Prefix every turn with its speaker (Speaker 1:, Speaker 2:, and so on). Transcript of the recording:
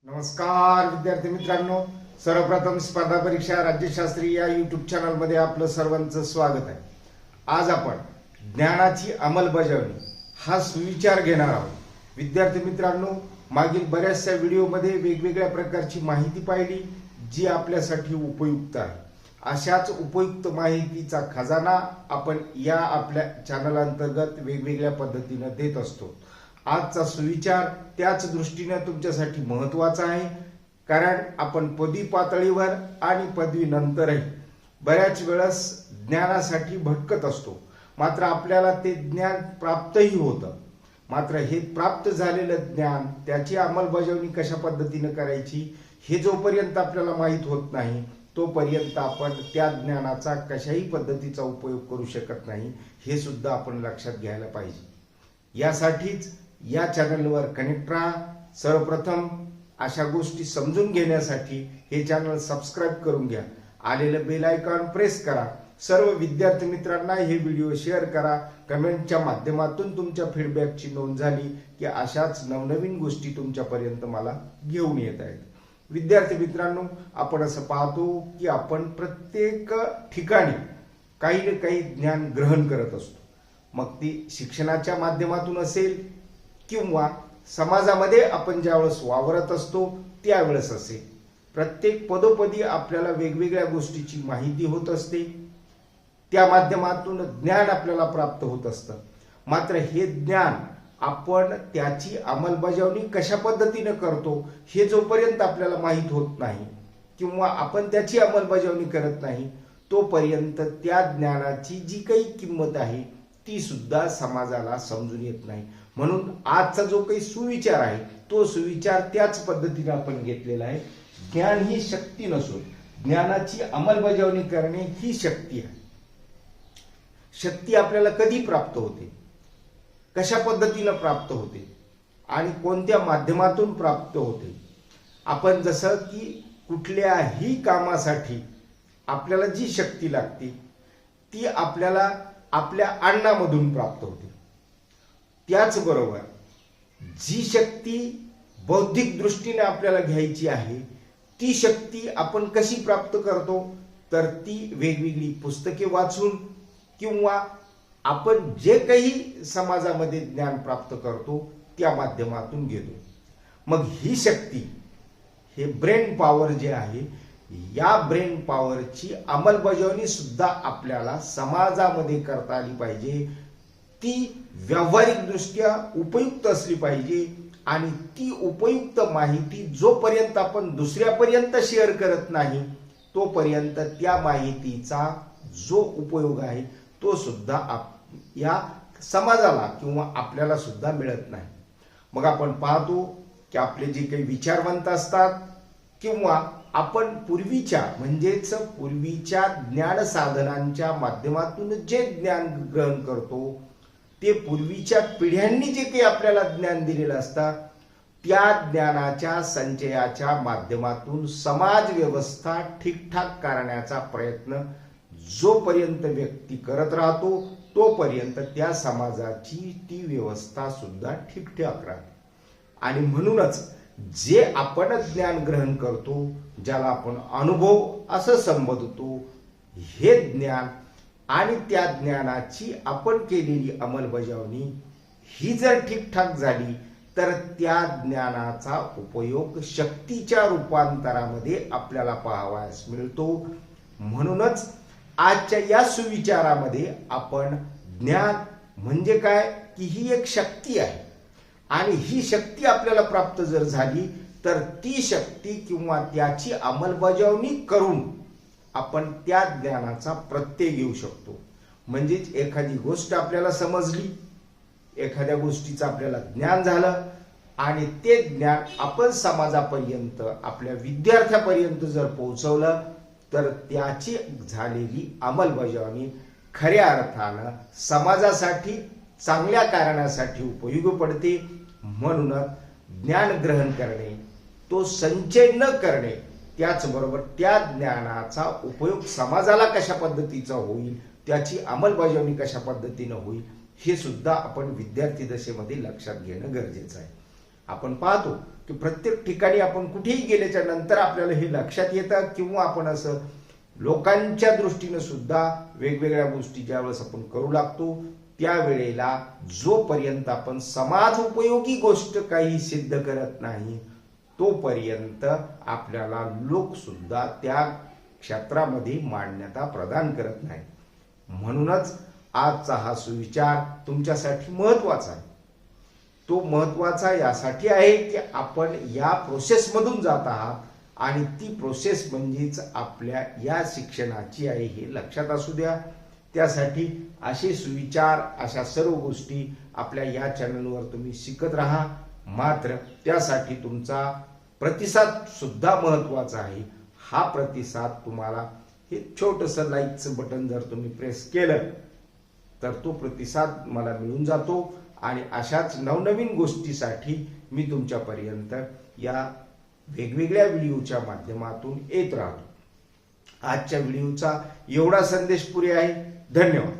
Speaker 1: नमस्कार विद्यार्थी मित्रांनो, सर्वप्रथम स्पर्धा परीक्षा राज्यशास्त्री या यूट्यूब चॅनल मध्ये आपलं सर्वांचं स्वागत आहे। आज आपण ज्ञानाची अंमलबजावणी हा सुविचार घेणार आहोत। विद्यार्थी मित्रांनो, मागील बऱ्याचशा व्हिडिओमध्ये वेगवेगळ्या प्रकारची माहिती पाहिली जी आपल्यासाठी उपयुक्त आहे। अशाच उपयुक्त माहितीचा खजाना आपण या आपल्या चॅनल अंतर्गत वेगवेगळ्या पद्धतीने देत असतो। आजचा सुविचार त्याच दृष्टीने तुमच्यासाठी महत्त्वाचा आहे, कारण आपण पदवी पातळीवर आणि पदवी नंतरही बऱ्याच वेळेस ज्ञानासाठी भटकत असतो, मात्र आपल्याला ते ज्ञान प्राप्तही होतं। मात्र हे प्राप्त झालेलं ज्ञान त्याची अंमलबजावणी कशा पद्धतीने करायची हे जोपर्यंत आपल्याला माहीत होत नाही तोपर्यंत आपण त्या ज्ञानाचा कशाही पद्धतीचा उपयोग करू शकत नाही, हे सुद्धा आपण लक्षात घ्यायला पाहिजे। यासाठीच या चॅनलवर कनेक्ट राहा। सर्वप्रथम अशा गोष्टी समजून घेण्यासाठी हे चॅनल सबस्क्राइब करून घ्या, आलेलं बेल आयकॉन प्रेस करा। सर्व विद्यार्थी मित्रांना हे व्हिडिओ शेअर करा। कमेंटच्या माध्यमातून तुमच्या फीडबॅकची नोंद झाली की अशाच नवनवीन गोष्टी तुमच्यापर्यंत मला घेऊन येत आहेत। विद्यार्थी मित्रांनो, आपण असं पाहतो की आपण प्रत्येक ठिकाणी काही ना काही ज्ञान ग्रहण करत असतो, मग ती शिक्षणाच्या माध्यमातून असेल किंवा समाजामध्ये आपण ज्यावेळेस वावरत असतो त्यावेळेस असेल। प्रत्येक पदोपदी आपल्याला वेगवेगळ्या गोष्टीची माहिती होत असते, त्या माध्यमातून ज्ञान आपल्याला प्राप्त होत असतं। मात्र हे ज्ञान आपण त्याची अंमलबजावणी कशा पद्धतीने करतो हे जोपर्यंत आपल्याला माहीत होत नाही किंवा आपण त्याची अंमलबजावणी करत नाही तोपर्यंत त्या ज्ञानाची जी काही किंमत आहे ती सुद्धा समाजाला समजून येत नाही। म्हणून आजचा जो काही सुविचार आहे तो सुविचार त्याच पद्धतीने आपण घेतलेला आहे। ज्ञान ही शक्ती नसून ज्ञानाची अंमलबजावणी करणे ही शक्ती आहे। शक्ती आपल्याला कधी प्राप्त होते, कशा पद्धतीने प्राप्त होते आणि कोणत्या माध्यमातून प्राप्त होते। आपण जसं की कुठल्याही कामासाठी आपल्याला जी शक्ती लागते ती आपल्याला आपल्या अन्नामधून प्राप्त होते। त्याचबरोबर जी शक्ती बौद्धिक दृष्टीने आपल्याला घ्यायची आहे ती शक्ती आपण कशी प्राप्त करतो, तर ती वेगवेगळी पुस्तके वाचून किंवा आपण जे काही समाजामध्ये ज्ञान प्राप्त करतो त्या माध्यमातून घेतो। मग ही शक्ती, हे ब्रेन पॉवर जे आहे, या ब्रेन पॉवरची अंमलबजावणी सुद्धा आपल्याला समाजामध्ये करता आली पाहिजे। ती व्यावहारिक दृष्ट्या उपयुक्त असली पाहिजे आणि ती उपयुक्त माहिती जोपर्यंत आपण दुसऱ्यापर्यंत शेअर करत नाही तोपर्यंत त्या माहितीचा जो उपयोग आहे तो सुद्धा या समाजाला किंवा आपल्याला सुद्धा मिळत नाही। मग आपण पाहतो की आपले जे काही विचारवंत असतात किंवा आपण पूर्वीच्या ज्ञान साधनांच्या माध्यमातून जे ज्ञान ग्रहण करतो ते पूर्वीच्या पिढ्यांनी जे काही आपल्याला ज्ञान दिलेलं असतं त्या ज्ञानाच्या संचयाच्या माध्यमातून समाज व्यवस्था ठीकठाक करण्याचा प्रयत्न जोपर्यंत व्यक्ती करत राहतो तोपर्यंत त्या समाजाची ती व्यवस्था सुद्धा ठीकठाक राहते। आणि म्हणूनच जे आपण ज्ञान ग्रहण करतो, ज्याला आपण अनुभव असं संबोधतो, हे ज्ञान आणि त्या ज्ञानाची आपण केलेली अंमलबजावणी ही जर ठीकठाक झाली तर त्या ज्ञानाचा उपयोग शक्तीच्या रूपांतरामध्ये आपल्याला पाहावयास मिळतो। म्हणूनच आजच्या या सुविचारामध्ये आपण ज्ञान म्हणजे काय की ही एक शक्ती आहे आणि ही शक्ती आपल्याला प्राप्त जर झाली तर ती शक्ती किंवा त्याची अंमलबजावणी करून आपण त्या ज्ञानाचा प्रत्यय घेऊ शकतो। म्हणजेच एखादी गोष्ट आपल्याला समजली, एखाद्या गोष्टीचं आपल्याला ज्ञान झालं आणि ते ज्ञान आपण समाजापर्यंत आपल्या विद्यार्थ्यापर्यंत जर पोहोचवलं तर त्याची झालेली अंमलबजावणी खऱ्या अर्थानं समाजासाठी चांगल्या कारणासाठी उपयोगी पडते। म्हणूनच ज्ञान ग्रहण करणे, तो संचय न करणे, त्याचबरोबर त्या ज्ञानाचा उपयोग समाजाला कशा पद्धतीचा होईल, त्याची अंमलबजावणी कशा पद्धतीने होईल हे सुद्धा आपण विद्यार्थी दशेमध्ये लक्षात घेणं गरजेचं आहे। आपण पाहतो की प्रत्येक ठिकाणी आपण कुठेही गेल्याच्या नंतर आपल्याला हे लक्षात येतं, किंवा आपण असं लोकांच्या दृष्टीने सुद्धा वेगवेगळ्या गोष्टी ज्यावेळेस आपण करू लागतो त्यावेळेला जोपर्यंत आपण समाज उपयोगी गोष्ट काही सिद्ध करत नाही तोपर्यंत आपल्याला लोक सुद्धा त्या क्षेत्रामध्ये मान्यता प्रदान करत नाही. म्हणूनच आजचा हा सुविचार तुमच्यासाठी महत्वाचा आहे. तो महत्वाचा यासाठी आहे की आपण या प्रोसेसमधून जात आहात आणि ती प्रोसेस म्हणजेच आपल्या या शिक्षणाची आहे हे लक्षात असू द्या. त्यासाठी असे सुविचार, अशा सर्व गोष्टी आपल्या या चॅनलवर तुम्ही शिकत राहा. मात्र त्यासाठी तुमचा प्रतिसाद सुद्धा महत्वाचा आहे. हा प्रतिसाद तुम्हाला हे छोटंसं लाईकचं बटन जर तुम्ही प्रेस केलं तर तो प्रतिसाद मला मिळून जातो आणि अशाच नवनवीन गोष्टीसाठी मी तुमच्यापर्यंत या वेगवेगळ्या व्हिडिओच्या माध्यमातून येत राहतो. आजच्या व्हिडिओचा एवढा संदेश पुरे आहे. धन्यवाद.